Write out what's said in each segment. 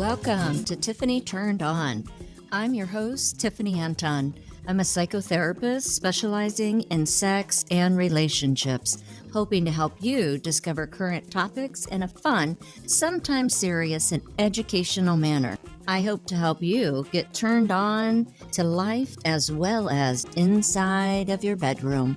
Welcome to Tiffany Turned On. I'm your host, Tiffany Anton. I'm a psychotherapist specializing in sex and relationships, hoping to help you discover current topics in a fun, sometimes serious, and educational manner. I hope to help you get turned on to life as well as inside of your bedroom.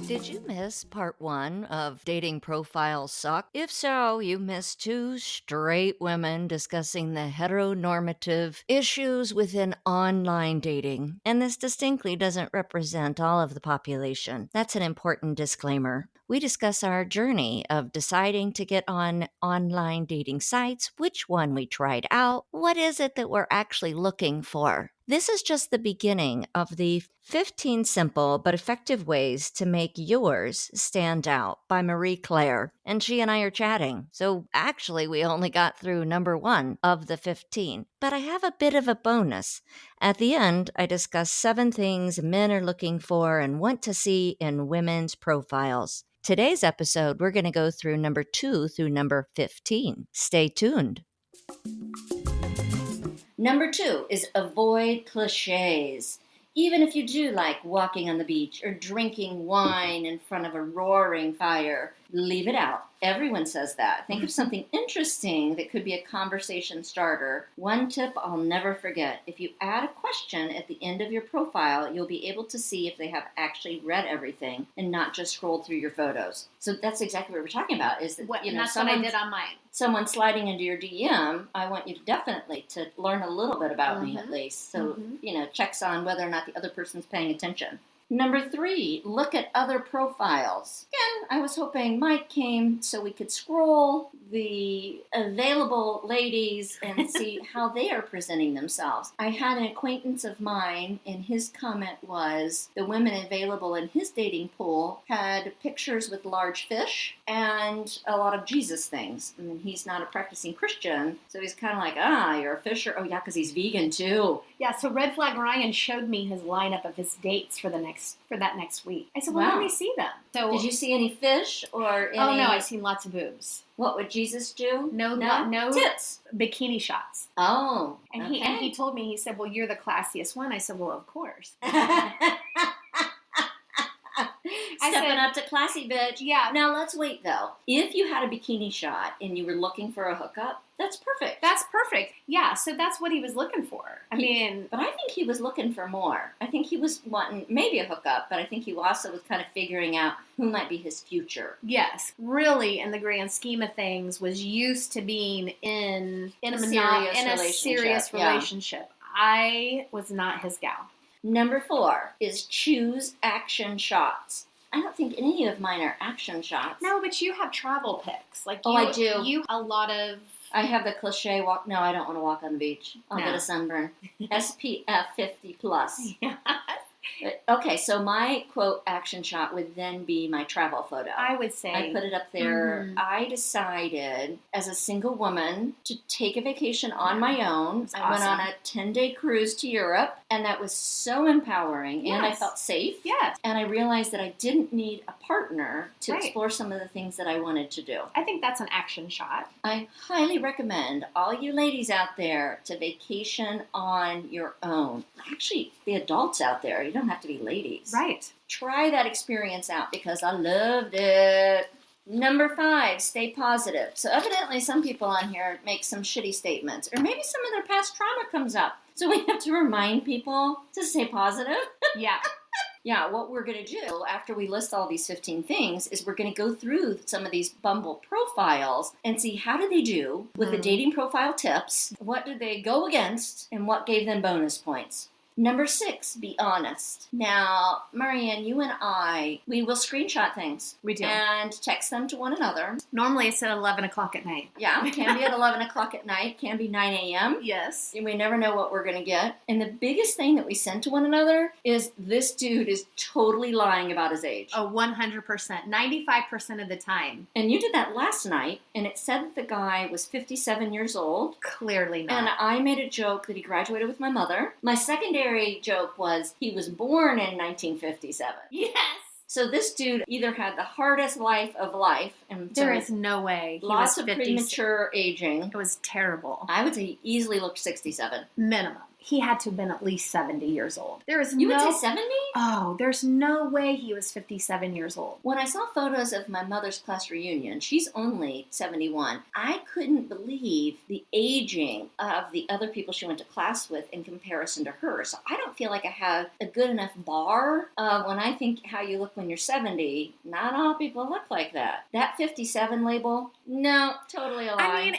Did you miss part 1 of Dating Profiles Suck? If so, you missed 2 straight women discussing the heteronormative issues within online dating. And this distinctly doesn't represent all of the population. That's an important disclaimer. We discuss our journey of deciding to get on online dating sites, which one we tried out, what is it that we're actually looking for. This is just the beginning of the 15 simple but effective ways to make yours stand out by Marie Claire. And she and I are chatting. So actually, we only got through number 1 of the 15. But I have a bit of a bonus. At the end, I discuss 7 things men are looking for and want to see in women's profiles. Today's episode, we're going to go through number 2 through number 15. Stay tuned. Number 2 is avoid cliches. Even if you do like walking on the beach or drinking wine in front of a roaring fire, leave it out. Everyone says that. Think of something interesting that could be a conversation starter. One tip I'll never forget. If you add a question at the end of your profile, you'll be able to see if they have actually read everything and not just scrolled through your photos. So that's exactly what we're talking about. Is that, that's what I did on mine. Someone sliding into your DM, I want you to definitely to learn a little bit about me at least. So, checks on whether or not the other person's paying attention. Number 3, look at other profiles. Again, I was hoping Mike came so we could scroll the available ladies and see how they are presenting themselves. I had an acquaintance of mine, and his comment was the women available in his dating pool had pictures with large fish and a lot of Jesus things. I mean, he's not a practicing Christian, so he's kind of like, you're a fisher. Oh, yeah, because he's vegan too. Yeah, so Red Flag Ryan showed me his lineup of his dates for that next week. I said, well, let me see them. So, did you see any fish or any... Oh, no, I've seen lots of boobs. What would Jesus do? No tits. Bikini shots. Oh, and okay. he told me, he said, well, you're the classiest one. I said, well, of course. Stepping up to classy, bitch. Yeah. Now, let's wait, though. If you had a bikini shot and you were looking for a hookup, that's perfect. That's perfect. Yeah, so that's what he was looking for. But I think he was looking for more. I think he was wanting maybe a hookup, but I think he also was kind of figuring out who might be his future. Yes. Really, in the grand scheme of things, was used to being in a serious relationship. I was not his gal. Number 4 is choose action shots. I don't think any of mine are action shots. No, but you have travel pics. I do. You a lot of... I have the cliche walk. No, I don't want to walk on the beach. I'll get a sunburn. SPF 50+. Yeah. Okay, so my, quote, action shot would then be my travel photo. I would say. I put it up there. Mm-hmm. I decided, as a single woman, to take a vacation on my own. I went on a 10-day cruise to Europe, and that was so empowering, and I felt safe. Yes. And I realized that I didn't need a partner to explore some of the things that I wanted to do. I think that's an action shot. I highly recommend all you ladies out there to vacation on your own. Actually, the adults out there, you don't have to be ladies. Right. Try that experience out because I loved it. Number 5, stay positive. So evidently some people on here make some shitty statements, or maybe some of their past trauma comes up. So we have to remind people to stay positive. Yeah. Yeah, what we're going to do after we list all these 15 things is we're going to go through some of these Bumble profiles and see how did they do with the dating profile tips, what did they go against, and what gave them bonus points. Number 6, be honest. Now, Marianne, you and I, we will screenshot things. We do. And text them to one another. Normally it's at 11 o'clock at night. Yeah, it can be at 11 o'clock at night, can be 9 a.m. Yes. And we never know what we're going to get. And the biggest thing that we send to one another is this dude is totally lying about his age. Oh, 100%. 95% of the time. And you did that last night, and it said that the guy was 57 years old. Clearly not. And I made a joke that he graduated with my mother. My secondary joke was he was born in 1957. Yes. So this dude either had the hardest life of life, and there is no way. Lots of premature aging. It was terrible. I would say he easily looked 67. Minimum. He had to have been at least 70 years old. You would say 70? Oh, there's no way he was 57 years old. When I saw photos of my mother's class reunion, she's only 71. I couldn't believe the aging of the other people she went to class with in comparison to her. So I don't feel like I have a good enough bar. When I think how you look when you're 70, not all people look like that. That 57 label, no, totally a lie.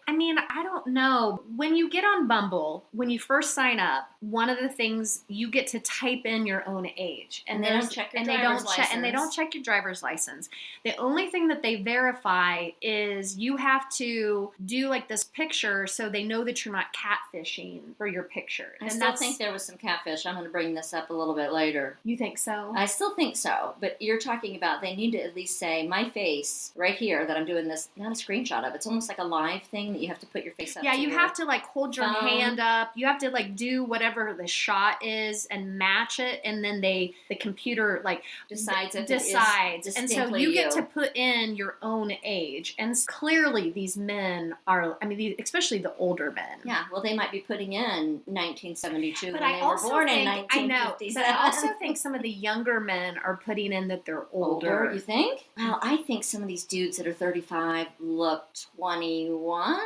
I mean, I don't know. When you get on Bumble, when you first sign up, one of the things you get to type in your own age, and they don't check your driver's license. And they don't check your driver's license. The only thing that they verify is you have to do like this picture so they know that you're not catfishing for your picture. I still think there was some catfish. I'm going to bring this up a little bit later. You think so? I still think so, but you're talking about they need to at least say my face right here that I'm doing this, not a screenshot of. It's almost like a live thing that you have to put your face up. Yeah, to you have to like hold your hand up. You have to like do whatever the shot is and match it, and then the computer like decides. And so you get to put in your own age, and clearly these men are. I mean, especially the older men. Yeah, well, they might be putting in 1972 but when they were born in 1957. I know, but I also think some of the younger men are putting in that they're older. You think? Well, I think some of these dudes that are 35 look 21.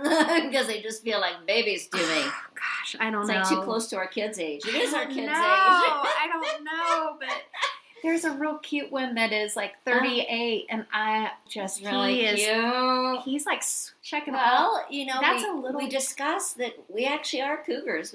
Because they just feel like babies to me. Gosh, I don't know. It's like too close to our kids' age. It is our kids' age. I don't know, but there's a real cute one that is like 38, and I just really cute. He's like checking out. Well, you know, we discussed that we actually are cougars.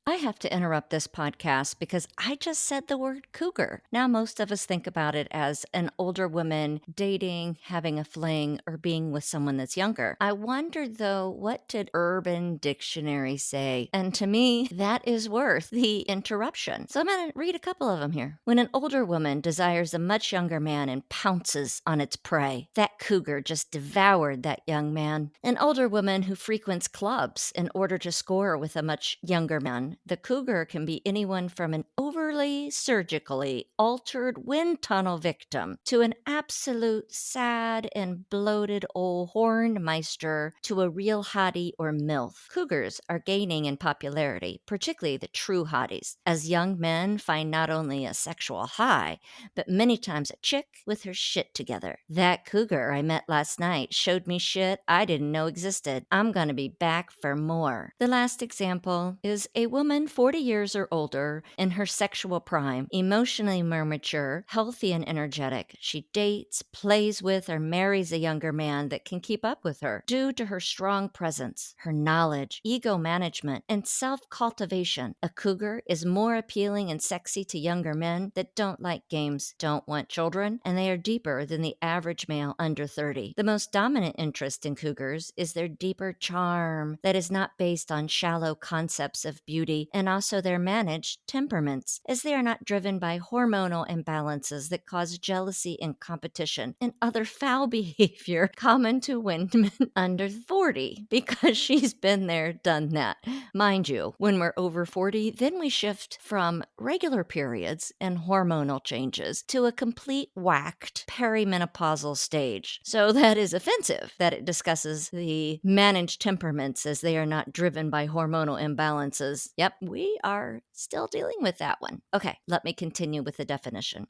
I have to interrupt this podcast because I just said the word cougar. Now, most of us think about it as an older woman dating, having a fling, or being with someone that's younger. I wondered, though, what did Urban Dictionary say? And to me, that is worth the interruption. So I'm going to read a couple of them here. When an older woman desires a much younger man and pounces on its prey, that cougar just devoured that young man. An older woman who frequents clubs in order to score with a much younger man. The cougar can be anyone from an overly surgically altered wind tunnel victim to an absolute sad and bloated old hornmeister to a real hottie or MILF. Cougars are gaining in popularity, particularly the true hotties, as young men find not only a sexual high, but many times a chick with her shit together. That cougar I met last night showed me shit I didn't know existed. I'm gonna be back for more. The last example is a woman 40 years or older in her sexual prime, emotionally more mature, healthy and energetic. She dates, plays with, or marries a younger man that can keep up with her due to her strong presence, her knowledge, ego management, and self-cultivation. A cougar is more appealing and sexy to younger men that don't like games, don't want children, and they are deeper than the average male under 30. The most dominant interest in cougars is their deeper charm that is not based on shallow concepts of beauty and also their managed temperaments, as they are not driven by hormonal imbalances that cause jealousy and competition and other foul behavior common to women under 40, because she's been there, done that. Mind you, when we're over 40, then we shift from regular periods and hormonal changes to a complete whacked perimenopausal stage. So that is offensive that it discusses the managed temperaments as they are not driven by hormonal imbalances. Yep, we are still dealing with that one. Okay, let me continue with the definition.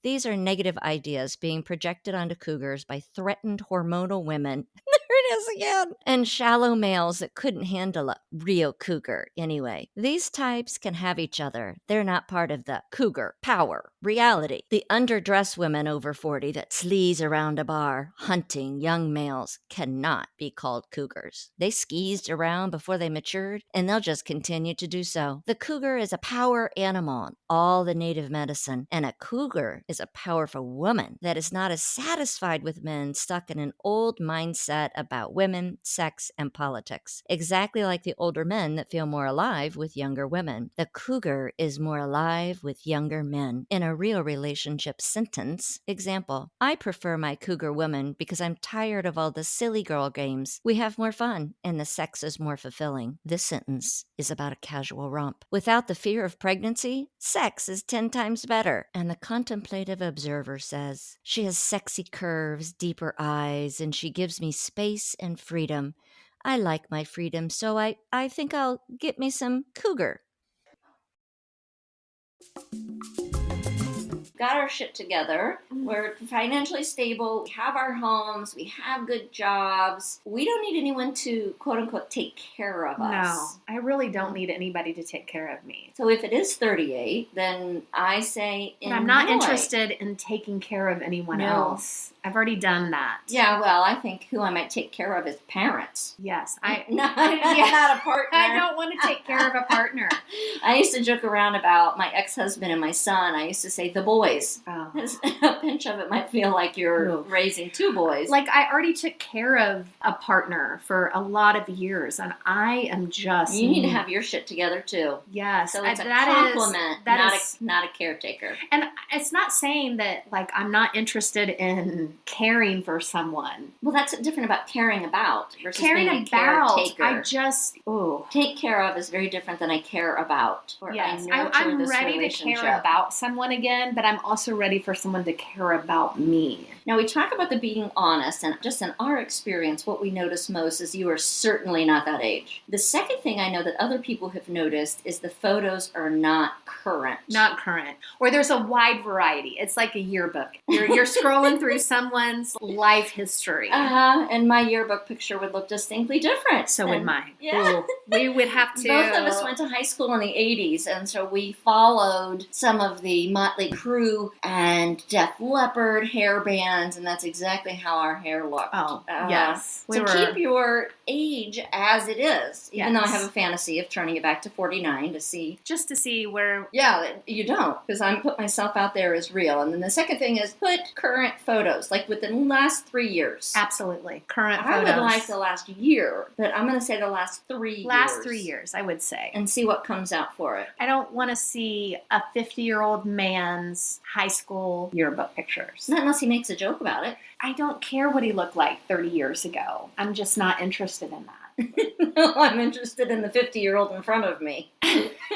These are negative ideas being projected onto cougars by threatened hormonal women. There it is again. And shallow males that couldn't handle a real cougar anyway. These types can have each other. They're not part of the cougar power reality. The underdressed women over 40 that sleaze around a bar hunting young males cannot be called cougars. They skeezed around before they matured, and they'll just continue to do so. The cougar is a power animal in all the native medicine, and a cougar is a powerful woman that is not as satisfied with men stuck in an old mindset about about women, sex, and politics. Exactly like the older men that feel more alive with younger women. The cougar is more alive with younger men. In a real relationship sentence, example, I prefer my cougar woman because I'm tired of all the silly girl games. We have more fun, and the sex is more fulfilling. This sentence is about a casual romp. Without the fear of pregnancy, sex is 10 times better. And the contemplative observer says, she has sexy curves, deeper eyes, and she gives me space and freedom. I like my freedom, so I think I'll get me some cougar. Got our shit together. We're financially stable. We have our homes. We have good jobs. We don't need anyone to, quote unquote, take care of us. No, I really don't need anybody to take care of me. So if it is 38, then I say enjoy. But I'm not interested in taking care of anyone else. I've already done that. Yeah, well, I think who I might take care of is parents. Yes. Not a partner. I don't want to take care of a partner. I used to joke around about my ex-husband and my son. I used to say the boys. Oh. A pinch of it might feel like you're raising two boys. Like, I already took care of a partner for a lot of years, and I am just... You need to have your shit together, too. Yes. So it's a compliment, not a caretaker. And it's not saying that, like, I'm not interested in caring for someone. Well, that's different about caring about versus caring being a about, caretaker. I just... Take care of is very different than I care about. Or yes, I'm ready to care about someone again, but I'm also ready for someone to care about me. Now, we talk about the being honest, and just in our experience, what we notice most is you are certainly not that age. The second thing I know that other people have noticed is the photos are not current. Not current. Or there's a wide variety. It's like a yearbook. You're scrolling through someone's life history. And my yearbook picture would look distinctly different. So would mine. Yeah. We would have to... Both of us went to high school in the 80s, and so we followed some of the Motley Crue and Def Leppard hair bands, and that's exactly how our hair looked. Oh, yes. Keep your age as it is, even though I have a fantasy of turning it back to 49 to see. Just to see where... Yeah, you don't, because I'm put myself out there as real. And then the second thing is put current photos, like within the last 3 years. Absolutely. Current photos. I would like the last year, but I'm going to say the last 3 years. Last 3 years, I would say. And see what comes out for it. I don't want to see a 50-year-old man's high school yearbook pictures. Not unless he makes a joke about it. I don't care what he looked like 30 years ago. I'm just not interested in that. No, I'm interested in the 50-year-old in front of me.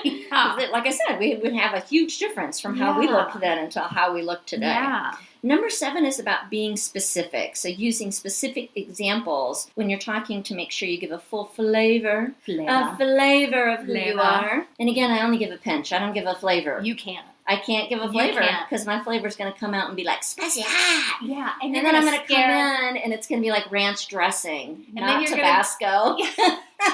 Yeah. Like I said, we would have a huge difference from how we looked then until how we look today. Yeah. Number 7 is about being specific. So using specific examples when you're talking to make sure you give a full flavor of who you are. And again, I only give a pinch. I don't give a flavor. You can't. I can't give a flavor because my flavor is going to come out and be like spicy hot. Yeah, and then I'm going to come in and it's going to be like ranch dressing, and not Tabasco.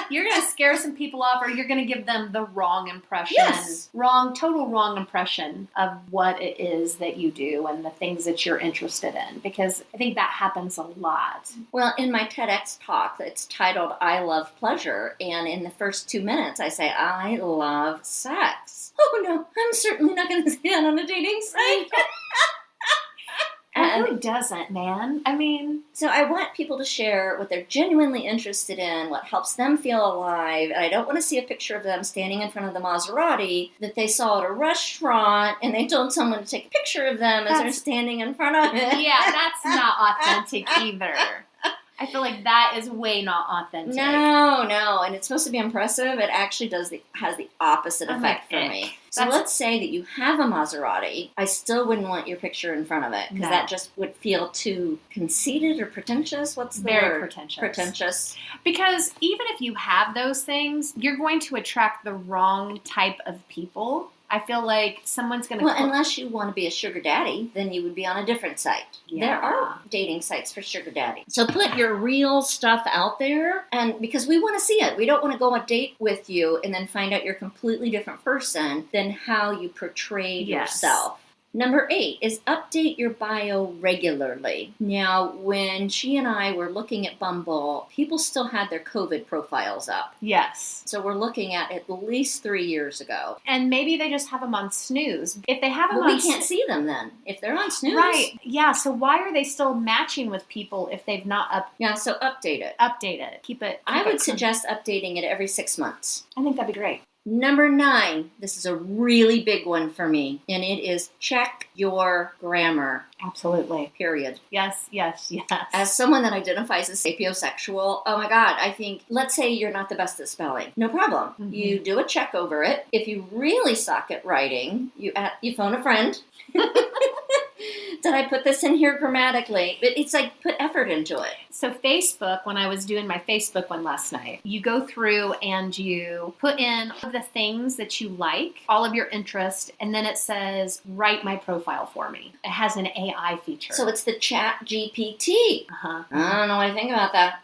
You're going to scare some people off, or you're going to give them the wrong impression. Yes. Total wrong impression of what it is that you do and the things that you're interested in, because I think that happens a lot. Well, in my TEDx talk, it's titled I Love Pleasure, and in the first 2 minutes I say, I love sex. Oh no, I'm certainly not going to say that on a dating site. It really doesn't, man. I mean... So I want people to share what they're genuinely interested in, what helps them feel alive, and I don't want to see a picture of them standing in front of the Maserati that they saw at a restaurant, and they told someone to take a picture of them as they're standing in front of it. Yeah, that's not authentic either. I feel like that is way not authentic. No, and it's supposed to be impressive. It actually has the opposite effect for me. So let's say that you have a Maserati. I still wouldn't want your picture in front of it because that just would feel too conceited or pretentious. What's the word? Very pretentious. Pretentious. Because even if you have those things, you're going to attract the wrong type of people. I feel like someone's going to... Well, unless you want to be a sugar daddy, then you would be on a different site. Yeah. There are dating sites for sugar daddy. So put your real stuff out there, and because we want to see it. We don't want to go on a date with you and then find out you're a completely different person than how you portrayed yourself. Number 8 is update your bio regularly. Now, when she and I were looking at Bumble, people still had their COVID profiles up. Yes. So we're looking at least 3 years ago. And maybe they just have them on snooze. If they have them we can't see them then. If they're on snooze. Right. Yeah, so why are they still matching with people if they've not Yeah, so update it. Update it. Keep it. I would suggest updating it every 6 months. I think that'd be great. Number 9, this is a really big one for me, and it is check your grammar. Absolutely. Period. Yes, yes, yes. As someone that identifies as sapiosexual, oh my God, I think, let's say you're not the best at spelling. No problem. Mm-hmm. You do a check over it. If you really suck at writing, you phone a friend. Did I put this in here grammatically? But it's like, put effort into it. So Facebook, when I was doing my Facebook one last night, you go through and you put in all of the things that you like, all of your interest, and then it says, write my profile for me. It has an AI feature. So it's the Chat GPT. Uh-huh. I don't know what I think about that.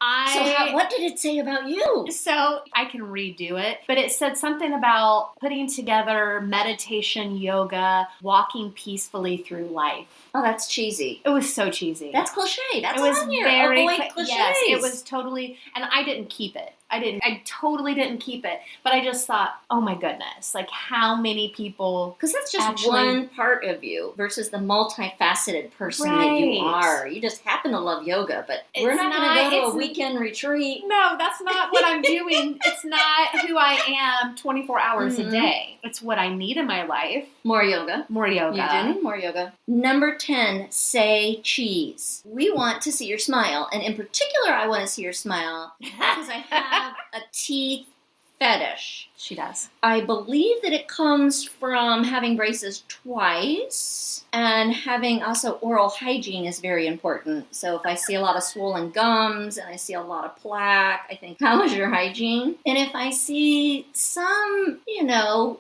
What did it say about you? So I can redo it, but it said something about putting together meditation, yoga, walking peacefully through life. Oh, that's cheesy. It was so cheesy. That's cliche. That's it was on here. Very Avoid cliches. Yes, it was totally, and I didn't keep it. I totally didn't keep it. But I just thought, oh my goodness, like how many people... Because that's just one part of you versus the multifaceted person that you are. You just happen to love yoga, but we're not going to go to a weekend retreat. No, that's not what I'm doing. It's not who I am 24 hours a day. It's what I need in my life. More yoga. More yoga. You do need more yoga. Number 10, say cheese. We want to see your smile. And in particular, I want to see your smile because I have a teeth fetish. She does. I believe that it comes from having braces twice, and having also oral hygiene is very important. So if I see a lot of swollen gums and I see a lot of plaque, I think, how is your hygiene? And if I see some,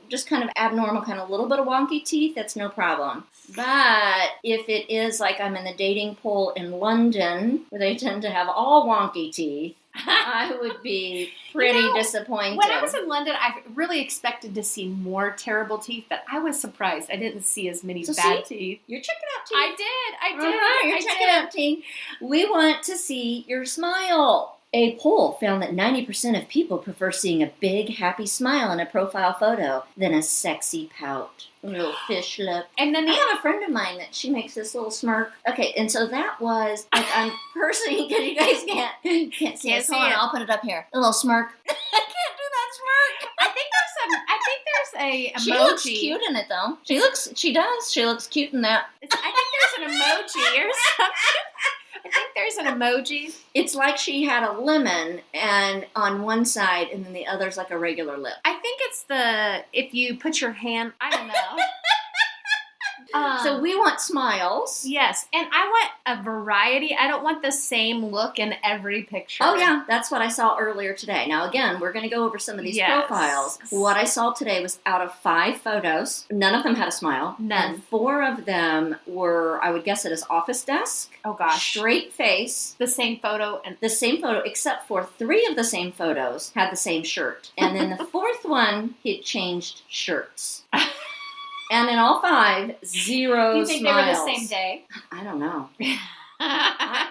just kind of abnormal, kind of little bit of wonky teeth, that's no problem. But if it is like I'm in the dating pool in London, where they tend to have all wonky teeth, I would be pretty disappointed. When I was in London, I really expected to see more terrible teeth, but I was surprised. I didn't see as many bad teeth. You're checking out teeth. I did. You're checking out teeth. We want to see your smile. A poll found that 90% of people prefer seeing a big, happy smile in a profile photo than a sexy pout. A little fish lip. And then I have a friend of mine that she makes this little smirk. Okay, and so that was, like, I'm personally, because you guys can't see it. Hold on, I'll put it up here. A little smirk. I can't do that smirk. I think there's a emoji. She looks cute in it, though. She does. She looks cute in that. I think there's an emoji or something. I think there's an emoji. It's like she had a lemon and on one side, and then the other's like a regular lip. I think it's if you put your hand, I don't know. So we want smiles. Yes, and I want a variety. I don't want the same look in every picture. Oh, yeah, that's what I saw earlier today. Now, again, we're going to go over some of these profiles. What I saw today was out of 5 photos, none of them had a smile. None. And 4 of them were, I would guess it is office desk. Oh, gosh. Straight face. The same photo. The same photo, except for 3 of the same photos had the same shirt. And then the 4th one, he'd changed shirts. And in all 5, 0 smiles. Do you think they were the same day? I don't know.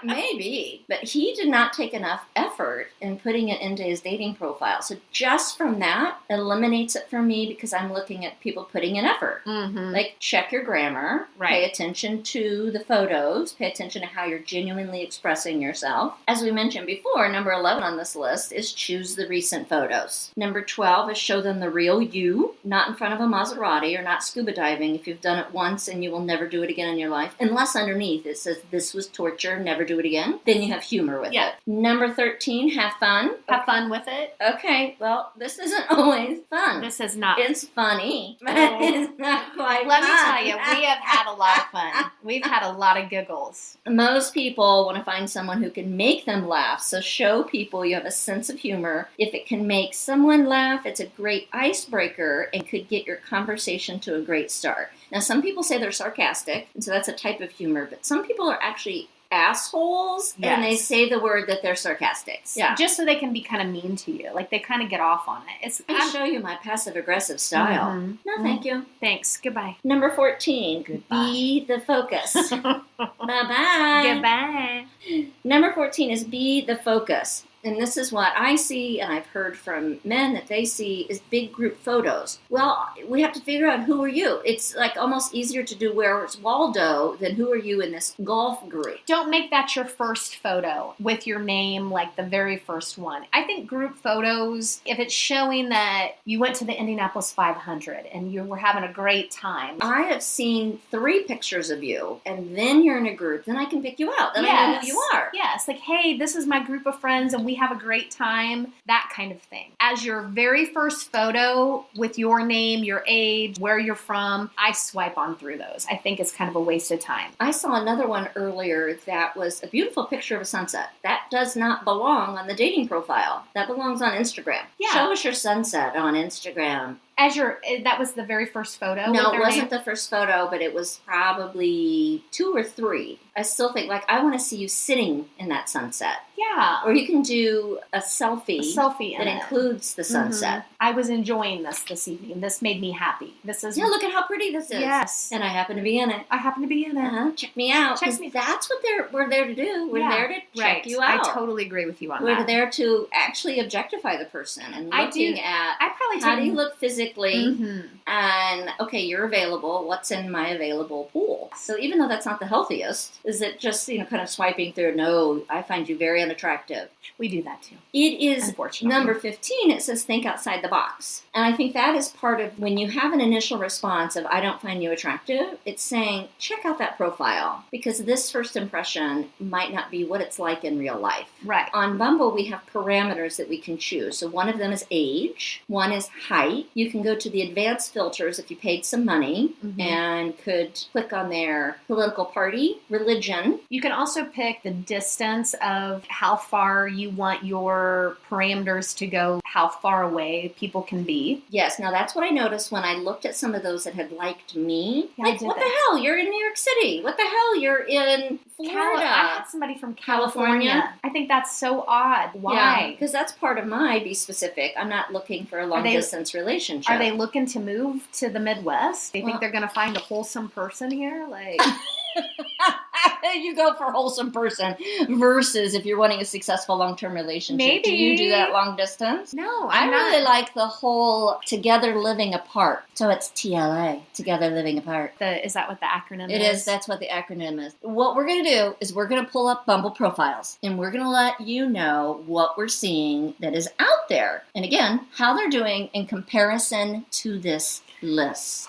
Maybe. But he did not take enough effort in putting it into his dating profile. So just from that, eliminates it for me because I'm looking at people putting in effort. Mm-hmm. Like, check your grammar. Right. Pay attention to the photos. Pay attention to how you're genuinely expressing yourself. As we mentioned before, number 11 on this list is choose the recent photos. Number 12 is show them the real you, not in front of a Maserati or not scuba diving if you've done it once and you will never do it again in your life. Unless underneath it says this was torture, never do it again. Then you have humor with it. Number 13, have fun. Have fun with it. Okay, well, this isn't always fun. This is not. It's funny, but it's not quite Let fun. me tell you, we have had a lot of fun. We've had a lot of giggles. Most people want to find someone who can make them laugh, so show people you have a sense of humor. If it can make someone laugh, it's a great icebreaker and could get your conversation to a great start. Now, some people say they're sarcastic, and so that's a type of humor, but some people are actually assholes and they say the word that they're sarcastic. Yeah. Just so they can be kind of mean to you. Like, they kind of get off on it. I show you my passive-aggressive style. Mm-hmm. No, thank you. Thanks. Goodbye. Number 14. Goodbye. Be the focus. Bye-bye. Goodbye. Number 14 is be the focus. And this is what I see, and I've heard from men that they see, is big group photos. Well, we have to figure out who are you. It's like almost easier to do where's Waldo than who are you in this golf group. Don't make that your first photo with your name, like the very first one. I think group photos, if it's showing that you went to the Indianapolis 500 and you were having a great time. I have seen 3 pictures of you, and then you're in a group. Then I can pick you out. Then I know who you are. Yes, like, hey, this is my group of friends, and we have a great time, that kind of thing. As your very first photo with your name, your age, where you're from, I swipe on through those. I think it's kind of a waste of time. I saw another one earlier that was a beautiful picture of a sunset. That does not belong on the dating profile. That belongs on Instagram. Yeah. Show us your sunset on Instagram. That was the very first photo? No, it wasn't the first photo, but it was probably 2 or 3. I still think, like, I want to see you sitting in that sunset. Yeah. Or you can do a selfie that includes the sunset. Mm-hmm. I was enjoying this evening. This made me happy. Yeah, look at how pretty this is. Yes. And I happen to be in it. I happen to be in it. Check me out. That's what we're there to do. We're there to check you out. I totally agree with you on that. We're there to actually objectify the person and looking at how do you look physically. Mm-hmm. And, okay, you're available. What's in my available pool? So even though that's not the healthiest, is it just, kind of swiping through, no, I find you very unattractive. We do that too. It is number 15. It says think outside the box. And I think that is part of when you have an initial response of I don't find you attractive, it's saying check out that profile because this first impression might not be what it's like in real life. Right. On Bumble, we have parameters that we can choose. So one of them is age. One is height. You can go to the advanced filters if you paid some money and could click on their political party, religion. You can also pick the distance of how far you want your parameters to go, how far away people can be. Yes, now that's what I noticed when I looked at some of those that had liked me. Yeah, like, what the hell? You're in New York City. What the hell? You're in Florida. I had somebody from California. I think that's so odd. Why? Yeah, because that's part of my be specific. I'm not looking for a long-distance relationship. Are they looking to move to the Midwest? They think they're going to find a wholesome person here? Like... You go for a wholesome person versus if you're wanting a successful long-term relationship. Maybe. Do you do that long distance? No, I really like the whole together living apart. So it's TLA, together living apart. Is that what the acronym is? It is. That's what the acronym is. What we're going to do is we're going to pull up Bumble profiles and we're going to let you know what we're seeing that is out there. And again, how they're doing in comparison to this list.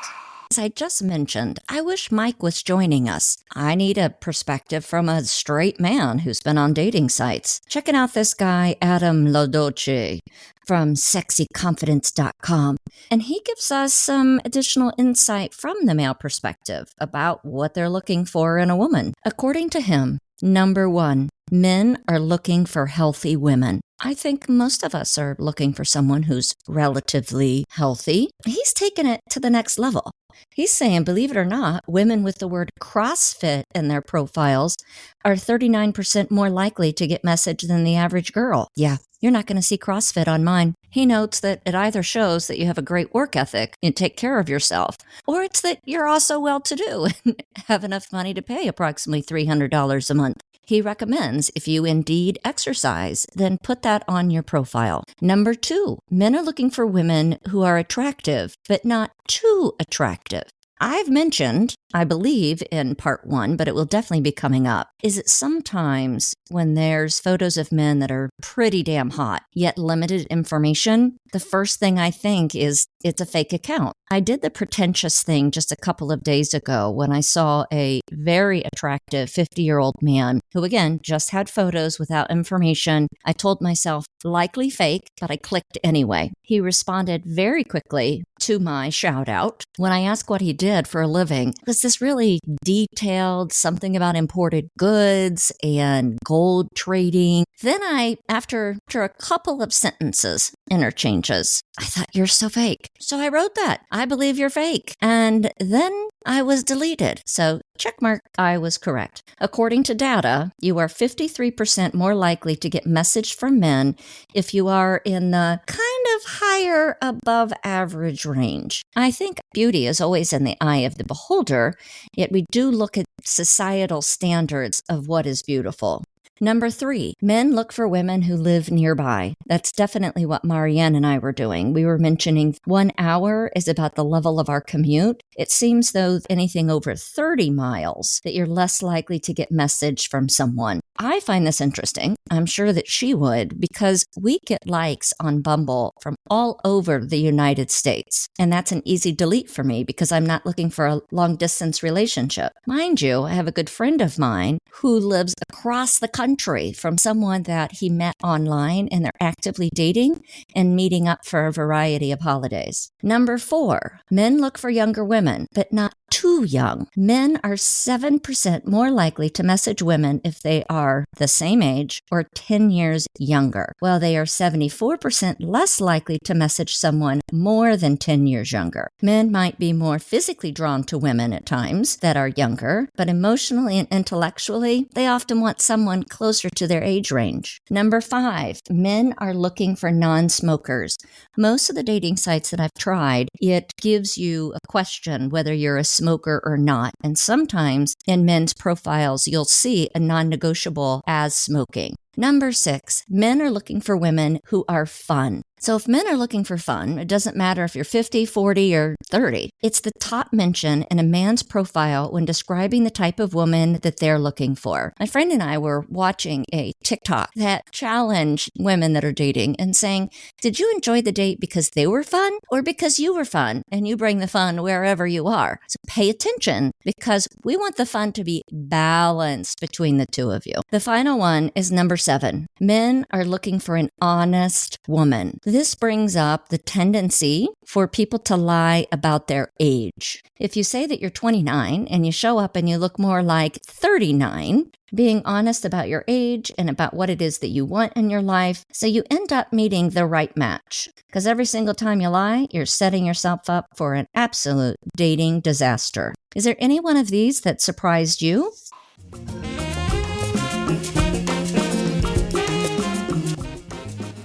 As I just mentioned, I wish Mike was joining us. I need a perspective from a straight man who's been on dating sites. Checking out this guy, Adam Lodoce, from sexyconfidence.com. And he gives us some additional insight from the male perspective about what they're looking for in a woman. According to him, number 1, men are looking for healthy women. I think most of us are looking for someone who's relatively healthy. He's taken it to the next level. He's saying, believe it or not, women with the word CrossFit in their profiles are 39% more likely to get messaged than the average girl. Yeah, you're not going to see CrossFit on mine. He notes that it either shows that you have a great work ethic and take care of yourself, or it's that you're also well-to-do and have enough money to pay approximately $300 a month. He recommends if you indeed exercise, then put that on your profile. Number 2, men are looking for women who are attractive, but not too attractive. I've mentioned, I believe, in part 1, but it will definitely be coming up, is that sometimes when there's photos of men that are pretty damn hot, yet limited information, the first thing I think is it's a fake account. I did the pretentious thing just a couple of days ago when I saw a very attractive 50-year-old man who, again, just had photos without information. I told myself, likely fake, but I clicked anyway. He responded very quickly to my shout out when I asked what he did for a living. It was this really detailed something about imported goods and gold trading. Then after a couple of sentences, interchanges, I thought, you're so fake. So I wrote that. I believe you're fake. And then I was deleted. So checkmark, I was correct. According to data, you are 53% more likely to get messaged from men if you are in the kind of higher above average range. I think beauty is always in the eye of the beholder, yet we do look at societal standards of what is beautiful. Number 3, men look for women who live nearby. That's definitely what Marianne and I were doing. We were mentioning 1 hour is about the level of our commute. It seems though anything over 30 miles that you're less likely to get message from someone. I find this interesting. I'm sure that she would, because we get likes on Bumble from all over the United States. And that's an easy delete for me because I'm not looking for a long distance relationship. Mind you, I have a good friend of mine who lives across the country from someone that he met online, and they're actively dating and meeting up for a variety of holidays. Number 4, men look for younger women, but not too young. Men are 7% more likely to message women if they are the same age or 10 years younger, while they are 74% less likely to message someone more than 10 years younger. Men might be more physically drawn to women at times that are younger, but emotionally and intellectually, they often want someone closer to their age range. Number 5, men are looking for non-smokers. Most of the dating sites that I've tried, it gives you a question whether you're a smoker or not. And sometimes in men's profiles, you'll see a non-negotiable as smoking. Number 6, men are looking for women who are fun. So if men are looking for fun, it doesn't matter if you're 50, 40, or 30. It's the top mention in a man's profile when describing the type of woman that they're looking for. My friend and I were watching a TikTok that challenged women that are dating and saying, did you enjoy the date because they were fun or because you were fun and you bring the fun wherever you are? So pay attention because we want the fun to be balanced between the two of you. The final one is number 7. Men are looking for an honest woman. This brings up the tendency for people to lie about their age. If you say that you're 29 and you show up and you look more like 39, being honest about your age and about what it is that you want in your life, so you end up meeting the right match. Because every single time you lie, you're setting yourself up for an absolute dating disaster. Is there any one of these that surprised you?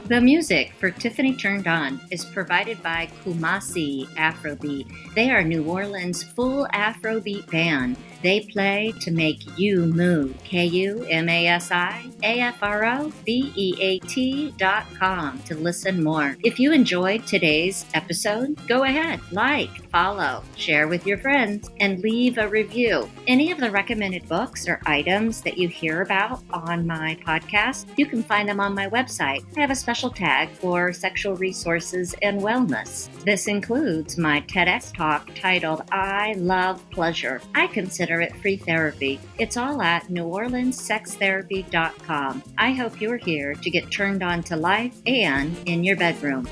The music for Tiffany Turned On is provided by Kumasi Afrobeat. They are New Orleans' full Afrobeat band. They play to make you move. KUMASIAFROBEAT.com to listen more. If you enjoyed today's episode, go ahead, like, follow, share with your friends, and leave a review. Any of the recommended books or items that you hear about on my podcast, you can find them on my website. I have a special tag for sexual resources and wellness. This includes my TEDx talk titled I Love Pleasure. I consider it free therapy. It's all at neworleanssextherapy.com. I hope you're here to get turned on to life and in your bedroom.